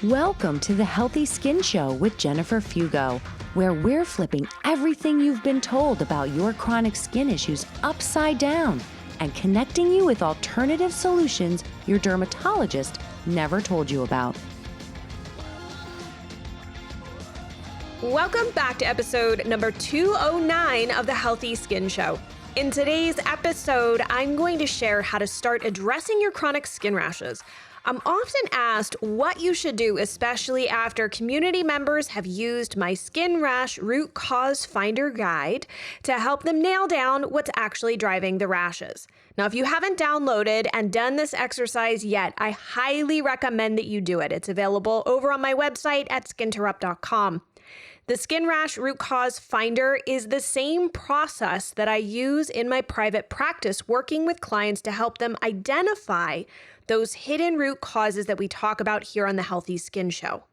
Welcome to the Healthy Skin Show with Jennifer Fugo, where we're flipping everything you've been told about your chronic skin issues upside down and connecting you with alternative solutions your dermatologist never told you about. Welcome back to episode number 209 of the Healthy Skin Show. In today's episode, I'm going to share how to start addressing your chronic skin rashes. I'm often asked what you should do, especially after community members have used my Skin Rash Root Cause Finder guide to help them nail down what's actually driving the rashes. Now, if you haven't downloaded and done this exercise yet, I highly recommend that you do it. It's available over on my website at skinterrupt.com. The Skin Rash Root Cause Finder is the same process that I use in my private practice, working with clients to help them identify those hidden root causes that we talk about here on the Healthy Skin Show.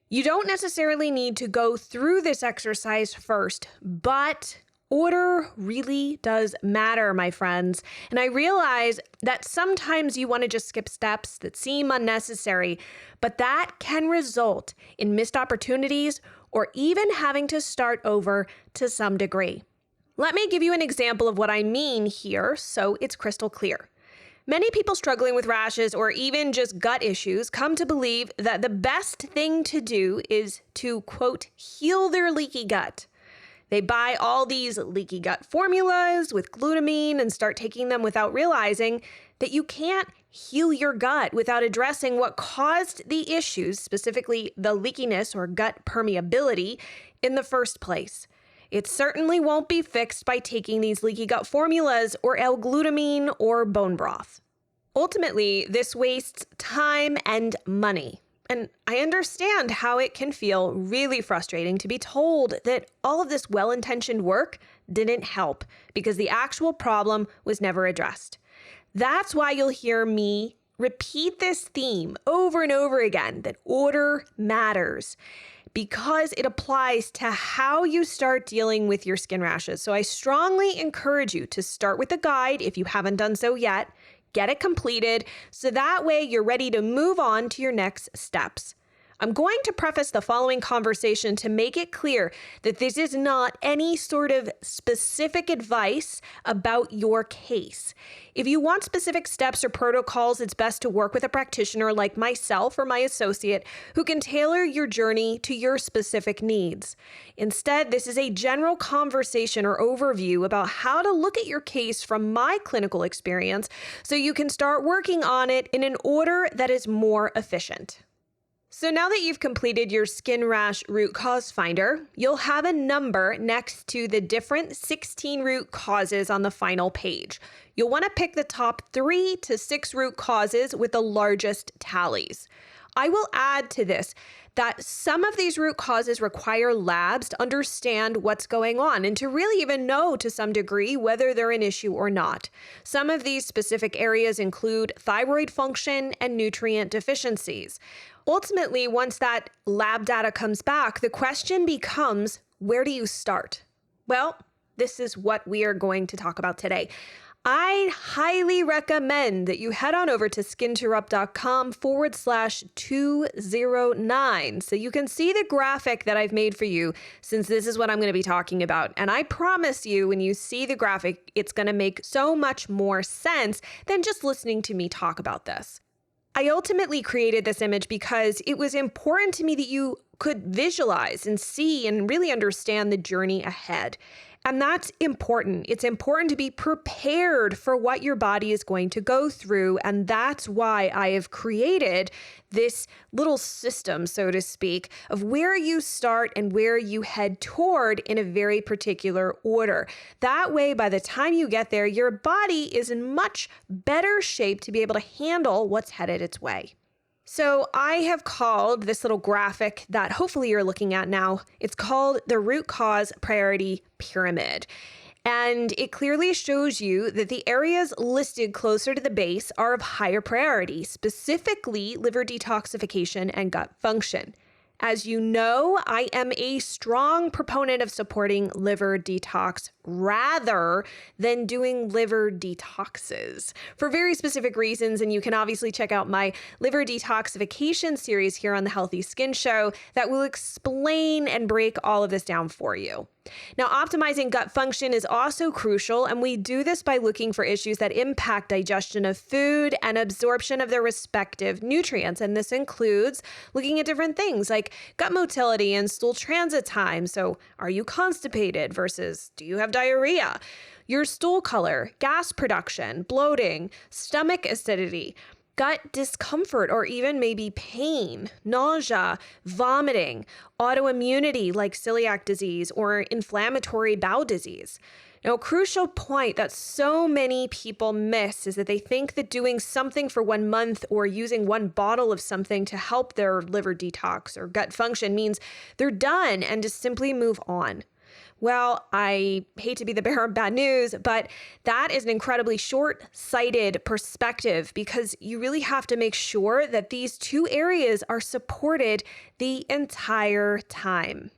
You don't necessarily need to go through this exercise first, but order really does matter, my friends. And I realize that sometimes you want to just skip steps that seem unnecessary, but that can result in missed opportunities or even having to start over to some degree. Let me give you an example of what I mean here so it's crystal clear. Many people struggling with rashes or even just gut issues come to believe that the best thing to do is to, quote, heal their leaky gut. They buy all these leaky gut formulas with glutamine and start taking them without realizing that you can't heal your gut without addressing what caused the issues, specifically the leakiness or gut permeability, in the first place. It certainly won't be fixed by taking these leaky gut formulas or L-glutamine or bone broth. Ultimately, this wastes time and money. And I understand how it can feel really frustrating to be told that all of this well-intentioned work didn't help because the actual problem was never addressed. That's why you'll hear me repeat this theme over and over again, that order matters, because it applies to how you start dealing with your skin rashes. So I strongly encourage you to start with the guide if you haven't done so yet. Get it completed so that way you're ready to move on to your next steps. I'm going to preface the following conversation to make it clear that this is not any sort of specific advice about your case. If you want specific steps or protocols, it's best to work with a practitioner like myself or my associate who can tailor your journey to your specific needs. Instead, this is a general conversation or overview about how to look at your case from my clinical experience so you can start working on it in an order that is more efficient. So now that you've completed your Skin Rash Root Cause Finder, you'll have a number next to the different 16 root causes on the final page. You'll want to pick the top 3 to 6 root causes with the largest tallies. I will add to this that some of these root causes require labs to understand what's going on and to really even know to some degree whether they're an issue or not. Some of these specific areas include thyroid function and nutrient deficiencies. Ultimately, once that lab data comes back, the question becomes, where do you start? Well, this is what we are going to talk about today. I highly recommend that you head on over to skinterrupt.com/209 so you can see the graphic that I've made for you, since this is what I'm going to be talking about. And I promise you, when you see the graphic, it's going to make so much more sense than just listening to me talk about this. I ultimately created this image because it was important to me that you could visualize and see and really understand the journey ahead. And that's important. It's important to be prepared for what your body is going to go through. And that's why I have created this little system, so to speak, of where you start and where you head toward in a very particular order. That way, by the time you get there, your body is in much better shape to be able to handle what's headed its way. So I have called this little graphic that hopefully you're looking at now, it's called the root cause priority pyramid. And it clearly shows you that the areas listed closer to the base are of higher priority, specifically liver detoxification and gut function. As you know, I am a strong proponent of supporting liver detox rather than doing liver detoxes for very specific reasons. And you can obviously check out my liver detoxification series here on the Healthy Skin Show that will explain and break all of this down for you. Now, optimizing gut function is also crucial, and we do this by looking for issues that impact digestion of food and absorption of their respective nutrients. And this includes looking at different things like gut motility and stool transit time. So, are you constipated versus do you have diarrhea? Your stool color, gas production, bloating, stomach acidity, gut discomfort, or even maybe pain, nausea, vomiting, autoimmunity like celiac disease or inflammatory bowel disease. Now, a crucial point that so many people miss is that they think that doing something for 1 month or using 1 bottle of something to help their liver detox or gut function means they're done and just simply move on. Well, I hate to be the bearer of bad news, but that is an incredibly short-sighted perspective because you really have to make sure that these 2 areas are supported the entire time.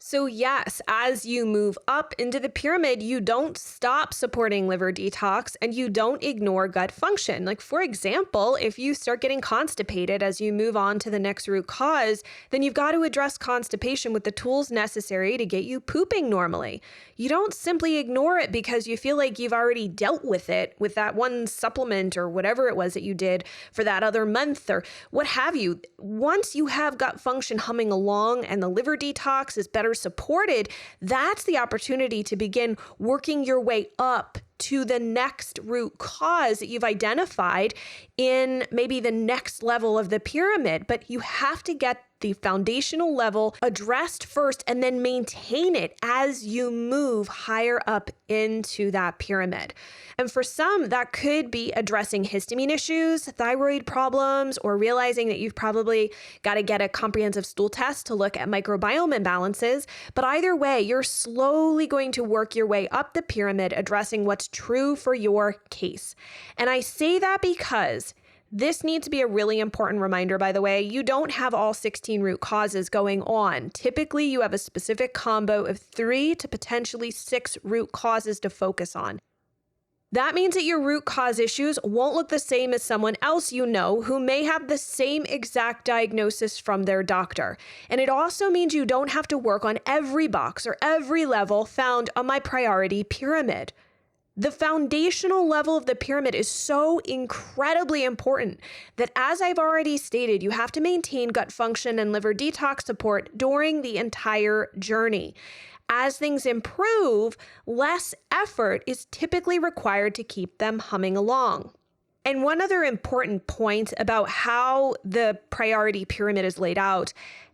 So yes, as you move up into the pyramid, you don't stop supporting liver detox and you don't ignore gut function. Like for example, if you start getting constipated as you move on to the next root cause, then you've got to address constipation with the tools necessary to get you pooping normally. You don't simply ignore it because you feel like you've already dealt with it with that 1 supplement or whatever it was that you did for that other month or what have you. Once you have gut function humming along and the liver detox is better supported, that's the opportunity to begin working your way up to the next root cause that you've identified in maybe the next level of the pyramid. But you have to get the foundational level addressed first and then maintain it as you move higher up into that pyramid. And for some, that could be addressing histamine issues, thyroid problems, or realizing that you've probably got to get a comprehensive stool test to look at microbiome imbalances. But either way, you're slowly going to work your way up the pyramid, addressing what's true for your case. And I say that because this needs to be a really important reminder, by the way. You don't have all 16 root causes going on. Typically, you have a specific combo of 3 to potentially 6 root causes to focus on. That means that your root cause issues won't look the same as someone else you know who may have the same exact diagnosis from their doctor. And it also means you don't have to work on every box or every level found on my priority pyramid. The foundational level of the pyramid is so incredibly important that, as I've already stated, you have to maintain gut function and liver detox support during the entire journey. As things improve, less effort is typically required to keep them humming along. And one other important point about how the priority pyramid is laid out: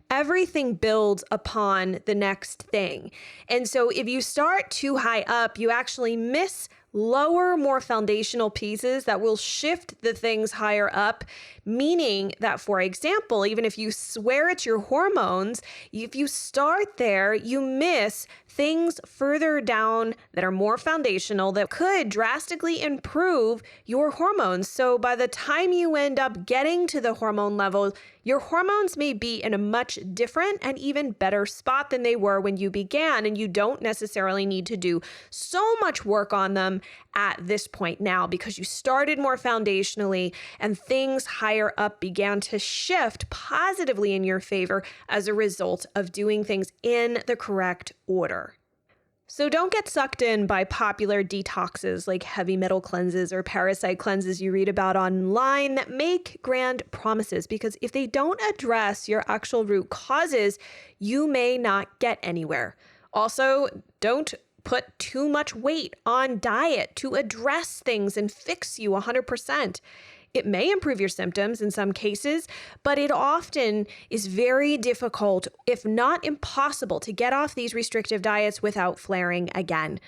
everything builds upon the next thing. And so if you start too high up, you actually miss lower, more foundational pieces that will shift the things higher up, meaning that, for example, even if you swear it's your hormones, if you start there, you miss things further down that are more foundational that could drastically improve your hormones. So by the time you end up getting to the hormone level, your hormones may be in a much different and even better spot than they were when you began, and you don't necessarily need to do so much work on them at this point now because you started more foundationally and things higher up began to shift positively in your favor as a result of doing things in the correct order. So don't get sucked in by popular detoxes like heavy metal cleanses or parasite cleanses you read about online that make grand promises, because if they don't address your actual root causes, you may not get anywhere. Also, don't put too much weight on diet to address things and fix you 100%. It may improve your symptoms in some cases, but it often is very difficult, if not impossible, to get off these restrictive diets without flaring again.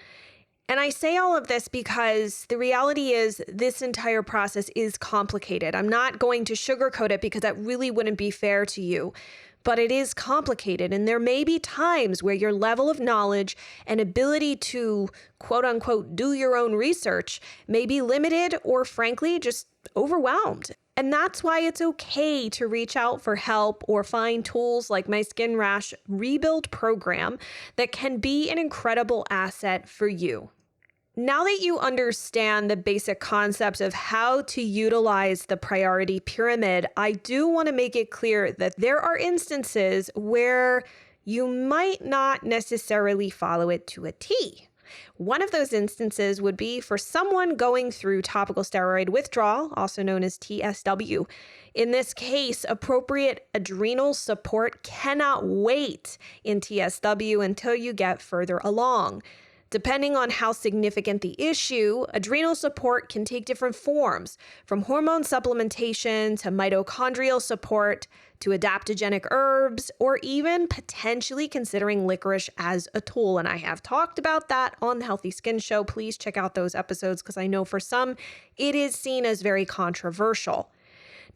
And I say all of this because the reality is this entire process is complicated. I'm not going to sugarcoat it because that really wouldn't be fair to you. But it is complicated, and there may be times where your level of knowledge and ability to, quote unquote, do your own research may be limited or frankly just overwhelmed. And that's why it's okay to reach out for help or find tools like my Skin Rash Rebuild program that can be an incredible asset for you. Now that you understand the basic concepts of how to utilize the priority pyramid, I do want to make it clear that there are instances where you might not necessarily follow it to a T. One of those instances would be for someone going through topical steroid withdrawal, also known as TSW. In this case, appropriate adrenal support cannot wait in TSW until you get further along. Depending on how significant the issue, adrenal support can take different forms, from hormone supplementation to mitochondrial support to adaptogenic herbs, or even potentially considering licorice as a tool. And I have talked about that on the Healthy Skin Show. Please check out those episodes because I know for some it is seen as very controversial.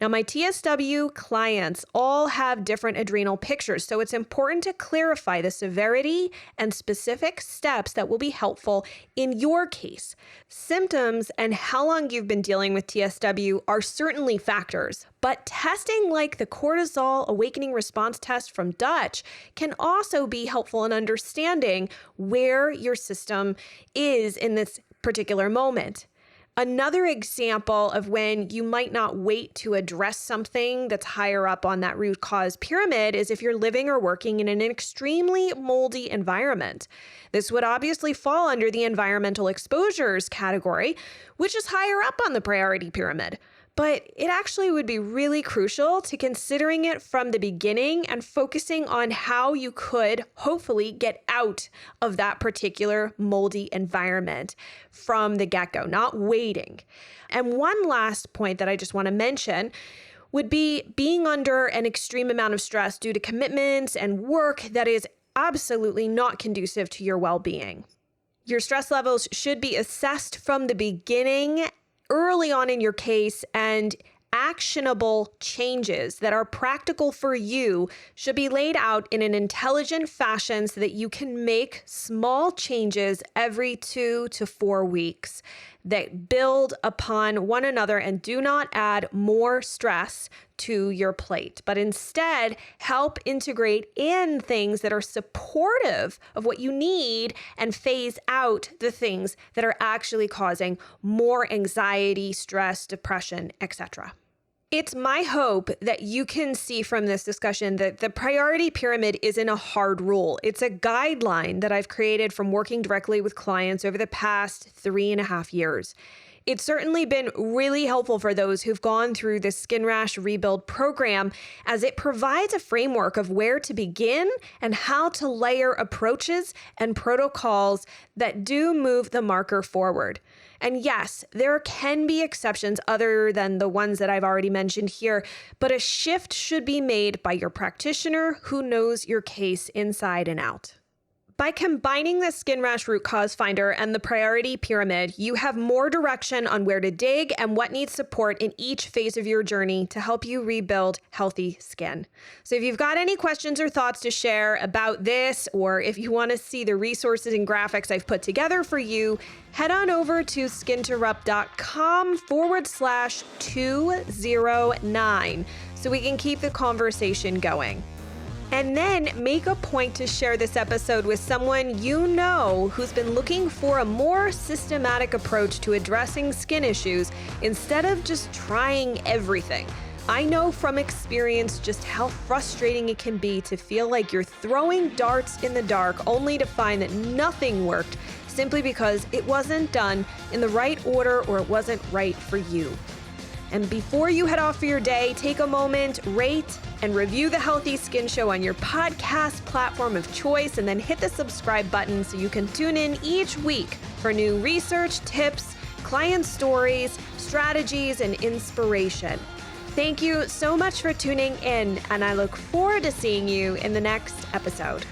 Now, my TSW clients all have different adrenal pictures, so it's important to clarify the severity and specific steps that will be helpful in your case. Symptoms and how long you've been dealing with TSW are certainly factors, but testing like the cortisol awakening response test from Dutch can also be helpful in understanding where your system is in this particular moment. Another example of when you might not wait to address something that's higher up on that root cause pyramid is if you're living or working in an extremely moldy environment. This would obviously fall under the environmental exposures category, which is higher up on the priority pyramid. But it actually would be really crucial to considering it from the beginning and focusing on how you could hopefully get out of that particular moldy environment from the get-go, not waiting. And one last point that I just want to mention would be being under an extreme amount of stress due to commitments and work that is absolutely not conducive to your well-being. Your stress levels should be assessed from the beginning early on in your case, and actionable changes that are practical for you should be laid out in an intelligent fashion so that you can make small changes every 2 to 4 weeks that build upon one another and do not add more stress to your plate, but instead help integrate in things that are supportive of what you need and phase out the things that are actually causing more anxiety, stress, depression, etc. It's my hope that you can see from this discussion that the priority pyramid isn't a hard rule. It's a guideline that I've created from working directly with clients over the past 3.5 years. It's certainly been really helpful for those who've gone through the Skin Rash Rebuild program, as it provides a framework of where to begin and how to layer approaches and protocols that do move the marker forward. And yes, there can be exceptions other than the ones that I've already mentioned here, but a shift should be made by your practitioner who knows your case inside and out. By combining the Skin Rash Root Cause Finder and the Priority Pyramid, you have more direction on where to dig and what needs support in each phase of your journey to help you rebuild healthy skin. So if you've got any questions or thoughts to share about this, or if you want to see the resources and graphics I've put together for you, head on over to skinterrupt.com/209 so we can keep the conversation going. And then make a point to share this episode with someone you know who's been looking for a more systematic approach to addressing skin issues instead of just trying everything. I know from experience just how frustrating it can be to feel like you're throwing darts in the dark only to find that nothing worked simply because it wasn't done in the right order or it wasn't right for you. And before you head off for your day, take a moment, rate and review the Healthy Skin Show on your podcast platform of choice, and then hit the subscribe button so you can tune in each week for new research, tips, client stories, strategies, and inspiration. Thank you so much for tuning in, and I look forward to seeing you in the next episode.